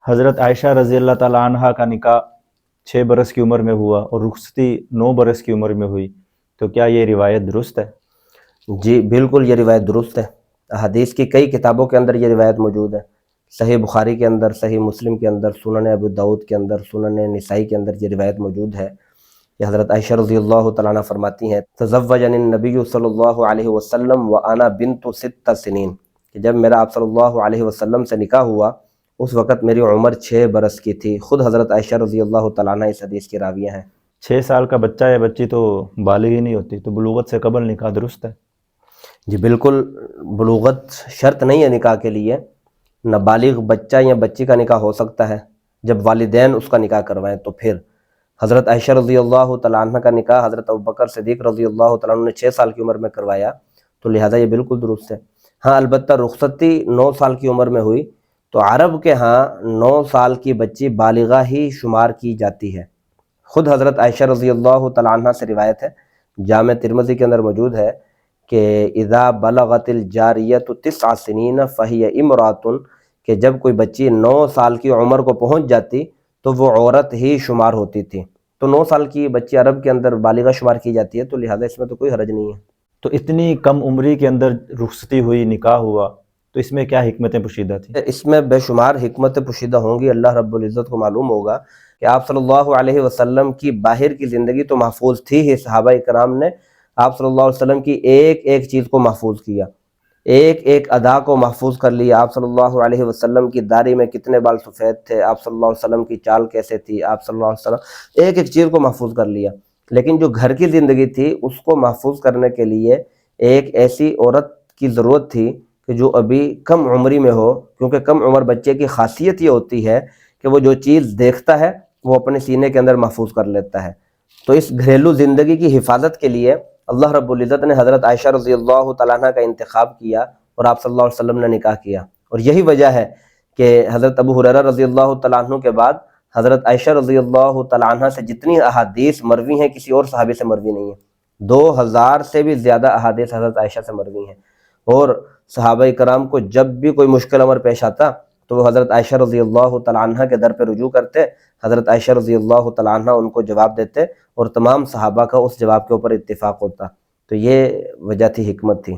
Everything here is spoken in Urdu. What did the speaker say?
حضرت عائشہ رضی اللہ تعالیٰ عنہ کا نکاح 6 برس کی عمر میں ہوا اور رخصتی 9 برس کی عمر میں ہوئی، تو کیا یہ روایت درست ہے؟ جی بالکل، یہ روایت درست ہے۔ حدیث کی کئی کتابوں کے اندر یہ روایت موجود ہے، صحیح بخاری کے اندر، صحیح مسلم کے اندر، سنن ابو داؤد کے اندر، سنن نسائی کے اندر یہ روایت موجود ہے کہ حضرت عائشہ رضی اللہ تعالیٰ عنہ فرماتی ہیں تزوجنی النبی صلی اللہ علیہ وسلم وانا بنت 6 سنین، کہ جب میرا آپ صلی اللہ علیہ وسلم سے نکاح ہوا اس وقت میری عمر 6 برس کی تھی۔ خود حضرت عائشہ رضی اللہ تعالیٰ عنہ اس حدیث کی راویہ ہیں۔ 6 سال کا بچہ یا بچی تو بالغ ہی نہیں ہوتی، تو بلوغت سے قبل نکاح درست ہے؟ جی بالکل، بلوغت شرط نہیں ہے نکاح کے لیے، نابالغ بچہ یا بچی کا نکاح ہو سکتا ہے جب والدین اس کا نکاح کروائیں۔ تو پھر حضرت عائشہ رضی اللہ تعالیٰ عنہ کا نکاح حضرت ابوبکر صدیق رضی اللہ تعالیٰ عنہ نے 6 سال کی عمر میں کروایا، تو لہٰذا یہ بالکل درست ہے۔ ہاں البتہ رخصتی 9 سال کی عمر میں ہوئی، تو عرب کے ہاں 9 سال کی بچی بالغہ ہی شمار کی جاتی ہے۔ خود حضرت عائشہ رضی اللہ تعالیٰ عنہ سے روایت ہے، جامع ترمذی کے اندر موجود ہے کہ اذا بلغت الجاریۃ 9 سنین فہی امرأۃ، کہ جب کوئی بچی 9 سال کی عمر کو پہنچ جاتی تو وہ عورت ہی شمار ہوتی تھی۔ تو 9 سال کی بچی عرب کے اندر بالغہ شمار کی جاتی ہے، تو لہٰذا اس میں تو کوئی حرج نہیں ہے۔ تو اتنی کم عمری کے اندر رخصتی ہوئی، نکاح ہوا، تو اس میں کیا حکمتیں پوشیدہ تھیں؟ اس میں بے شمار حکمت پوشیدہ ہوں گی۔ اللہ رب العزت کو معلوم ہوگا کہ آپ صلی اللہ علیہ وسلم کی باہر کی زندگی تو محفوظ تھی ہی، صحابہ کرام نے آپ صلی اللہ علیہ وسلم کی ایک ایک چیز کو محفوظ کیا، ایک ایک ادا کو محفوظ کر لیا۔ آپ صلی اللہ علیہ وسلم کی داڑھی میں کتنے بال سفید تھے، آپ صلی اللہ علیہ وسلم کی چال کیسے تھی، آپ صلی اللہ علیہ وسلم ایک ایک چیز کو محفوظ کر لیا۔ لیکن جو گھر کی زندگی تھی اس کو محفوظ کرنے کے لیے ایک ایسی عورت کی ضرورت تھی کہ جو ابھی کم عمری میں ہو، کیونکہ کم عمر بچے کی خاصیت یہ ہوتی ہے کہ وہ جو چیز دیکھتا ہے وہ اپنے سینے کے اندر محفوظ کر لیتا ہے۔ تو اس گھریلو زندگی کی حفاظت کے لیے اللہ رب العزت نے حضرت عائشہ رضی اللہ تعالیٰ عنہ کا انتخاب کیا اور آپ صلی اللہ علیہ وسلم نے نکاح کیا۔ اور یہی وجہ ہے کہ حضرت ابو ہریرہ رضی اللہ تعالیٰ عنہ کے بعد حضرت عائشہ رضی اللہ تعالیٰ عنہ سے جتنی احادیث مروی ہیں کسی اور صحابی سے مروی نہیں ہیں۔ 2000 سے بھی زیادہ احادیث حضرت عائشہ سے مروی ہیں، اور صحابہ کرام کو جب بھی کوئی مشکل امر پیش آتا تو وہ حضرت عائشہ رضی اللہ تعالیٰ عنہ کے در پہ رجوع کرتے، حضرت عائشہ رضی اللہ تعالیٰ عنہ ان کو جواب دیتے اور تمام صحابہ کا اس جواب کے اوپر اتفاق ہوتا۔ تو یہ وجہ تھی، حکمت تھی۔